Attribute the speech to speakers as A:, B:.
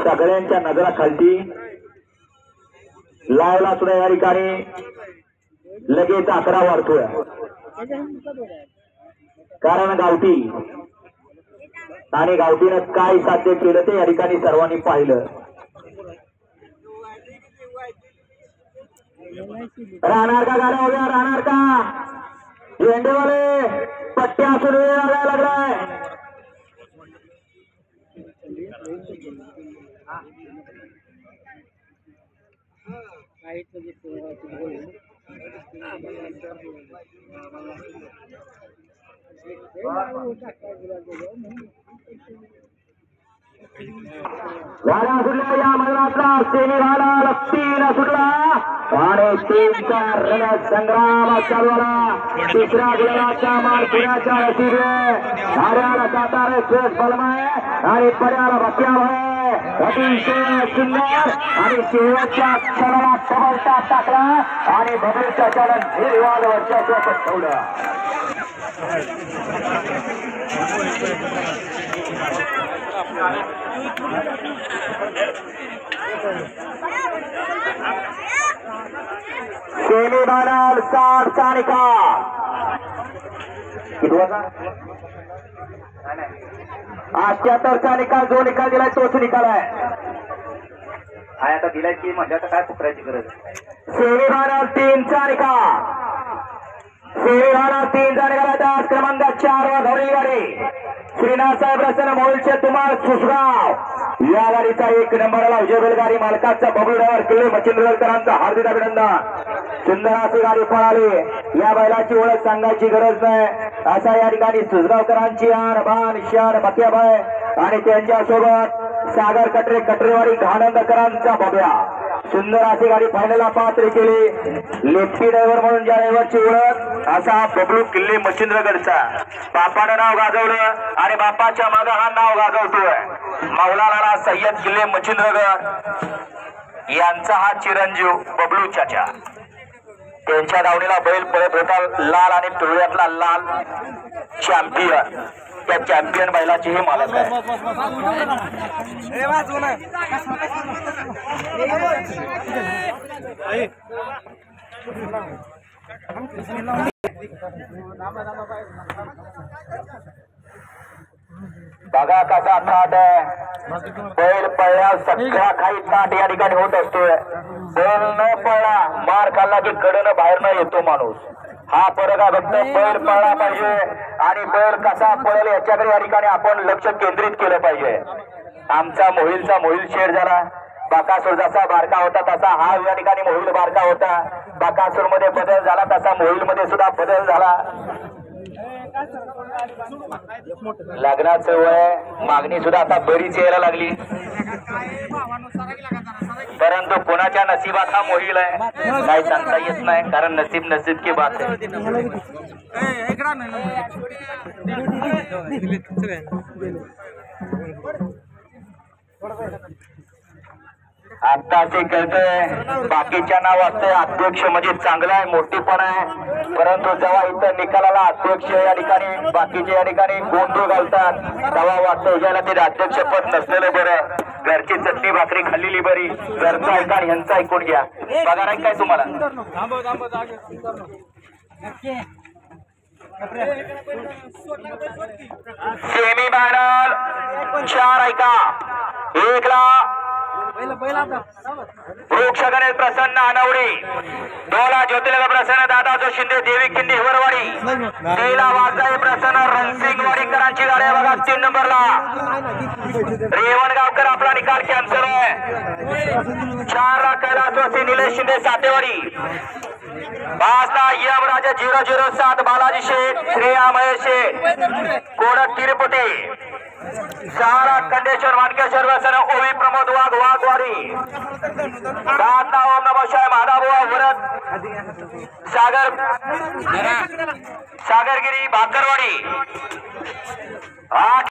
A: सगळ्यांच्या नजरा खालती लावला सुद्धा या ठिकाणी लगेच आकडा वाढतोय कारण गावठी आणि गावठीनं काय साध्य केलं ते या ठिकाणी सर्वांनी पाहिलं। राहणार का गाड्या उभ्या राहणार का झेंडेवाले पट्ट्या असून वेळ लागायला लागलाय। गाड्या सुटल्या या मैदानातला सेमीफायनल 3 सुटला आणि 3चा रणसंग्राम चालू झाला। तिसऱ्या गुलाबाचा मान पुण्याच्या वतीने धाड्याला सातारा एक्सप्रेस बलमाय आणि पर्याला बक्याभाई अतिशय सुंदर आणि शेवटच्या क्षणाला डबलटा टाकला आणि बबलूच्या चलन निर्वाद वर्षाचं पटवलं। सेमीफायनल 60 चा निकाल किती होता 78चा निकाल जो निकाल दिलाय तोच निकाल आहे। आता दिलाय की म्हणजे आता काय पुकरायची गरज। सेमीफायनल 3 चा निकाल सेमीफायनल 3 चा निकाल आज क्रमांक 4 वर धरली गाडी श्रीनाथसाहेब रसन मोलचे तुम्हाल सुसगाव या गाडीचा 1 नंबरला विजय बैलगाडी मालकाचा बबलू ड्रायव्हर किल्ले मच्छिंद्रकरांचा हार्दिक अभिनंदन। सुंदर अशी गाडी पळाली या बैलाची ओळख सांगायची गरज नाही असा या ठिकाणी सुसगावकरांची आन बान शान बक्याबाई आणि त्यांच्यासोबत सागर कटरे कटरेवाडी घाणंदकरांचा बब्या सुंदर अशी गाडी फायनलला पात्र केली। लेफ्टी ड्रायव्हर म्हणून ज्या ड्रायव्हरची ओळख असा बबलू किल्ले मच्छिंद्रगडचा बापानं नाव गाजवलं आणि बापाच्या मागे हा नाव गाजवतोय मौलाना सय्यद किल्ले मच्छिंद्रगड यांचा हा चिरंजीव बबलू चाचा। त्यांच्या दावणीला बैल पळत होता लाल आणि पिवळ्यातला लाल चॅम्पियन त्या चॅम्पियन बैलाची हे मालक आहे। बघा कसा थाट आहे बैल पळल्या सगळा काही थाट या ठिकाणी होत असतोय। बैल न पळला मार खाल्ला की कडनं बाहेर न येतो माणूस हा फरक आहे फक्त बैल पळला पाहिजे आणि बैल कसा पळेल याच्याकडे या ठिकाणी आपण लक्ष केंद्रित केलं पाहिजे। आमचा मोहिल शेड झाला बाकासूर जसा बारका होता तसा हा या ठिकाणी मोहिल बारका होता बाकासूर मध्ये बदल झाला तसा मोहिल मध्ये सुद्धा बदल झाला। लग्नाचं वय मागणी सुद्धा आता बरीच यायला लागली परंतु कोणाच्या नशिबात हा मोहील आहे काय सांगता येत नाही कारण नसीब की बात आहे। आता ते करतोय बाकीच्या नाव असते अध्यक्ष म्हणजे चांगला आहे मोठीपण आहे परंतु जेव्हा इथं निकालाला अध्यक्ष या ठिकाणी बाकीचे या ठिकाणी गोंधळ घालतात तेव्हा वाटतं याला ते अध्यक्षपद नसलेलं बरं घरची चटणी भाकरी खाल्लेली बरी घरचा ऐका आणि ह्यांचा ऐकून घ्या बघा नाही काय तुम्हाला। सेमीफायनल 4 ऐका 1 ला वृक्ष गणेश प्रसन्न अनवडी 2 ला ज्योतिर्लिंग प्रसन्न दादाजो शिंदे देवी किंडी हिवरवाडी 3 ला वाजाई प्रसन्न रणसिंगवाडीकरांची गाडी बघा 3 नंबरला रेवणगावकर आपला निकाल कॅन्सल आहे। 4 ला कैलासवासी निलेश शिंदे सातेवाडी 5 ला यमराजा 007 बालाजी शेठ श्रेया महेश शेठ कोडक तिरुपती 6 ला खंडेश्वर मानकेश्वर वसन ओवी प्रमोद वाघवाडी 7 ला ओम नमः शिवाय महादाबुवा वरद सागरगिरी भाकरवाडी 8